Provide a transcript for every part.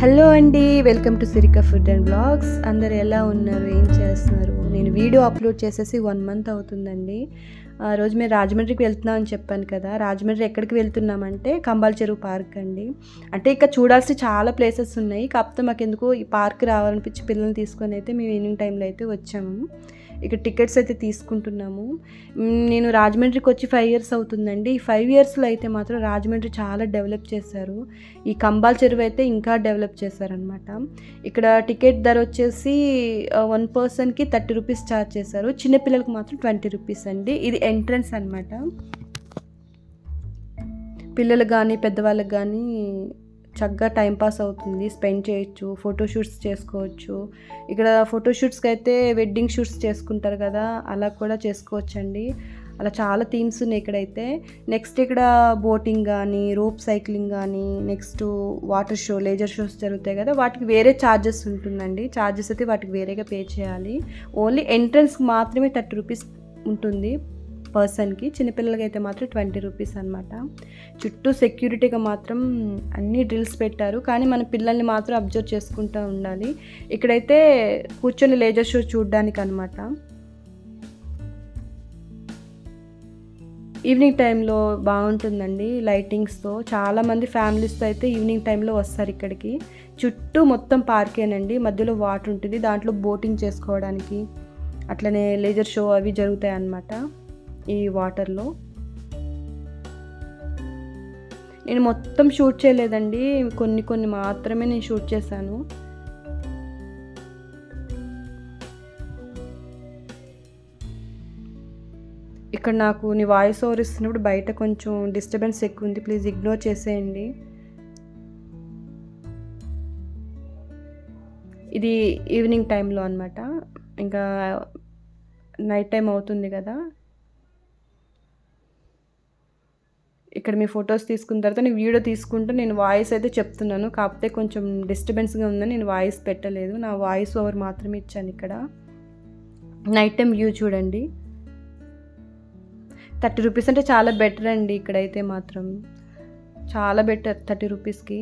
Hello అండి. Welcome to Sirika food and blogs. అందరు ఎలా ఉన్నారు? ఏం చేస్తున్నారు? నేను వీడియో అప్లోడ్ చేసేసి 1 మంత్ అవుతుందండి. ఆ రోజు మేము రాజమండ్రికి వెళ్తున్నామని చెప్పాను కదా! రాజమండ్రి ఎక్కడికి వెళ్తున్నామంటే కంబాల చెరువు పార్క్ అండి. అంటే ఇక్కడ చూడాల్సిన చాలా ప్లేసెస్ ఉన్నాయి. కాకపోతే మాకెందుకో ఈ పార్క్ రావాలనిపించి పిల్లల్ని తీసుకొనైతే మేము ఈవినింగ్ టైంలో అయితే వచ్చాము. ఇక్కడ టికెట్స్ అయితే తీసుకుంటున్నాము. నేను రాజమండ్రికి వచ్చి 5 ఇయర్స్ అవుతుందండి. ఈ 5 ఇయర్స్‌లో అయితే మాత్రం రాజమండ్రి చాలా డెవలప్ చేశారు. ఈ కంబాల చెరువు అయితే ఇంకా డెవలప్ చేశారనమాట. ఇక్కడ టికెట్ ధర వచ్చేసి 1 పర్సన్‌కి 30 రూపీస్ ఛార్జ్ చేశారు. చిన్న పిల్లలకి మాత్రం 20 రూపీస్ అండి. ఇది ఎంట్రన్స్ అనమాట. పిల్లలకు గానీ, పెద్దవాళ్ళకి గానీ చక్కగా టైం పాస్ అవుతుంది. స్పెండ్ చేయొచ్చు. ఫోటోషూట్స్ చేసుకోవచ్చు. ఇక్కడ ఫోటోషూట్స్‌కి అయితే వెడ్డింగ్ షూట్స్ చేసుకుంటారు కదా! అలా కూడా చేసుకోవచ్చండి. అలా చాలా థీమ్స్ ఉన్నాయి ఇక్కడైతే. నెక్స్ట్ ఇక్కడ బోటింగ్ గానీ, రోప్ సైక్లింగ్ గానీ, next water show, laser shows జరుగుతాయి కదా! వాటికి వేరే ఛార్జెస్ ఉంటుందండి. ఛార్జెస్ అయితే వాటికి వేరేగా పే చేయాలి. ఓన్లీ ఎంట్రన్స్‌కి మాత్రమే 30 రూపీస్ ఉంటుంది పర్సన్‌కి. చిన్నపిల్లలకైతే మాత్రం 20 రూపీస్ అనమాట. చుట్టూ సెక్యూరిటీగా మాత్రం అన్ని డ్రిల్స్ పెట్టారు. కానీ మన పిల్లల్ని మాత్రం అబ్జర్వ్ చేసుకుంటూ ఉండాలి. ఇక్కడైతే కూర్చొని లేజర్ షో చూడడానికి అనమాట. ఈవినింగ్ టైంలో బాగుంటుందండి లైటింగ్స్తో. చాలామంది ఫ్యామిలీస్తో అయితే ఈవినింగ్ టైంలో వస్తారు ఇక్కడికి. చుట్టూ మొత్తం పార్కేనండి. మధ్యలో వాటర్ ఉంటుంది. దాంట్లో బోటింగ్ చేసుకోవడానికి అట్లనే లేజర్ షో అవి జరుగుతాయి అన్నమాట ఈ వాటర్లో. నేను మొత్తం షూట్ చేయలేదండి. కొన్ని మాత్రమే నేను షూట్ చేశాను. ఇక్కడ నాకు నీ వాయిస్ ఓవర్ ఇస్తున్నప్పుడు బయట కొంచెం డిస్టర్బెన్స్ ఎక్కువ ఉంది. ప్లీజ్ ఇగ్నోర్ చేసేయండి. ఇది ఈవినింగ్ టైంలో అనమాట. ఇంకా నైట్ టైం అవుతుంది కదా! ఇక్కడ మీ ఫొటోస్ తీసుకున్న తర్వాత నేను వీడియో తీసుకుంటూ నేను వాయిస్ అయితే చెప్తున్నాను. కాకపోతే కొంచెం డిస్టర్బెన్స్గా ఉందని నేను వాయిస్ పెట్టలేదు. నా వాయిస్ ఓవర్ మాత్రమే ఇచ్చాను ఇక్కడ. నైట్ టైం వ్యూ చూడండి. 30 రూపీస్ అంటే చాలా బెటర్ అండి. ఇక్కడైతే మాత్రం చాలా బెటర్ 30 రూపీస్కి.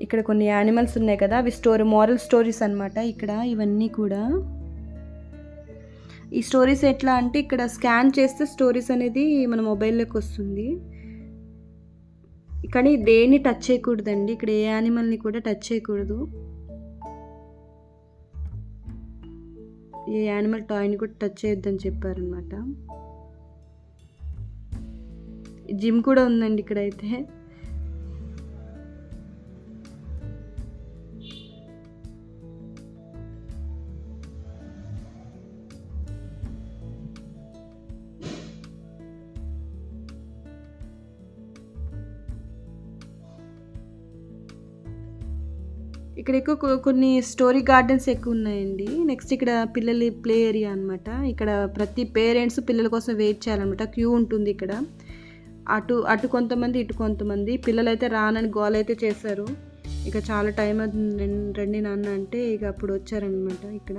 ఇక్కడ కొన్ని యానిమల్స్ ఉన్నాయి కదా, అవి మోరల్ స్టోరీస్ అనమాట. ఇక్కడ ఇవన్నీ కూడా ఈ స్టోరీస్ ఎట్లా అంటే ఇక్కడ స్కాన్ చేస్తే స్టోరీస్ అనేది మన మొబైల్లోకి వస్తుంది. కానీ దేన్ని టచ్ చేయకూడదండి. ఇక్కడ ఏ యానిమల్ని కూడా టచ్ చేయకూడదు. ఏ యానిమల్ టాయ్ని కూడా టచ్ చేయొద్దని చెప్పారనమాట. జిమ్ కూడా ఉందండి ఇక్కడైతే. ఇక్కడ ఎక్కువ కొన్ని స్టోరీ గార్డెన్స్ ఎక్కువ ఉన్నాయండి. నెక్స్ట్ ఇక్కడ పిల్లల ప్లే ఏరియా అనమాట. ఇక్కడ ప్రతి పేరెంట్స్ పిల్లల కోసం వెయిట్ చేయాలన్నమాట. క్యూ ఉంటుంది ఇక్కడ. అటు కొంతమంది, ఇటు కొంతమంది. పిల్లలైతే రానని గోల అయితే చేశారు. ఇక చాలా టైం అవుతుంది రండి నాన్న అంటే ఇక అప్పుడు వచ్చారనమాట ఇక్కడ.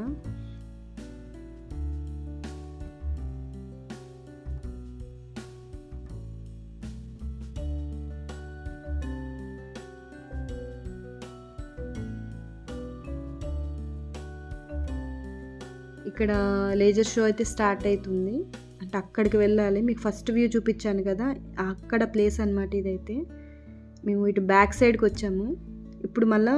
ఇక్కడ లేజర్ షో అయితే స్టార్ట్ అవుతుంది. అంటే అక్కడికి వెళ్ళాలి. మీకు ఫస్ట్ వ్యూ చూపించాను కదా, అక్కడ ప్లేస్ అనమాట ఇదైతే. మేము ఇటు బ్యాక్ సైడ్కి వచ్చాము. ఇప్పుడు మళ్ళీ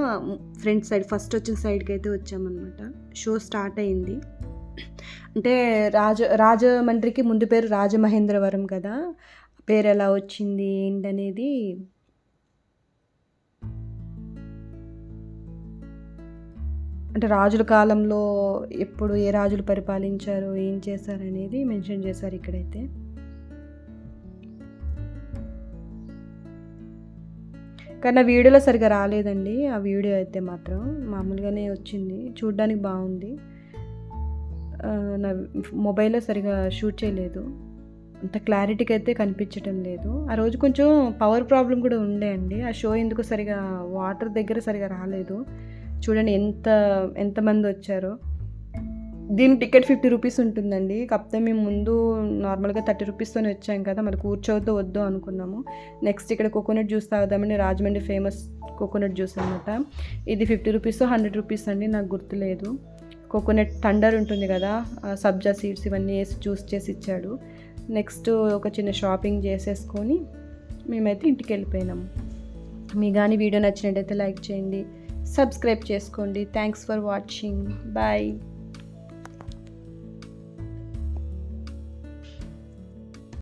ఫ్రంట్ సైడ్ ఫస్ట్ వచ్చిన సైడ్కి అయితే వచ్చామన్నమాట. షో స్టార్ట్ అయింది. అంటే రాజమండ్రికి ముందు పేరు రాజమహేంద్రవరం కదా, పేరు ఎలా వచ్చింది ఏంటనేది అంటే రాజుల కాలంలో ఎప్పుడు ఏ రాజులు పరిపాలించారు, ఏం చేశారు అనేది మెన్షన్ చేశారు ఇక్కడైతే. కానీ ఆ వీడియోలో సరిగా రాలేదండి. ఆ వీడియో అయితే మాత్రం మామూలుగానే వచ్చింది. చూడ్డానికి బాగుంది. నా మొబైల్లో సరిగా షూట్ చేయలేదు. అంత క్లారిటీగా అయితే కనిపించటం లేదు. ఆ రోజు కొంచెం పవర్ ప్రాబ్లం కూడా ఉండే అండి. ఆ షో ఎందుకు సరిగా వాటర్ దగ్గర సరిగా రాలేదు. చూడండి ఎంతమంది వచ్చారో. దీని టికెట్ 50 రూపీస్ ఉంటుందండి. కాకపోతే మేము ముందు నార్మల్గా 30 రూపీస్తోనే వచ్చాం కదా, మరి కూర్చోవద్దు వద్దు అనుకున్నాము. నెక్స్ట్ ఇక్కడ కోకోనట్ జ్యూస్ తాగుదామని, రాజమండ్రి ఫేమస్ కోకోనట్ జ్యూస్ అనమాట. ఇది 50 రూపీస్ 100 రూపీస్ అండి, నాకు గుర్తులేదు. కోకోనట్ థండర్ ఉంటుంది కదా, సబ్జా సీడ్స్ ఇవన్నీ వేసి జ్యూస్ చేసి ఇచ్చాడు. నెక్స్ట్ ఒక చిన్న షాపింగ్ చేసేసుకొని మేమైతే ఇంటికి వెళ్ళిపోయినాము. మీ కానీ వీడియో నచ్చినట్టయితే లైక్ చేయండి, సబ్స్క్రైబ్ చేసుకోండి. Thanks for watching. బాయ్.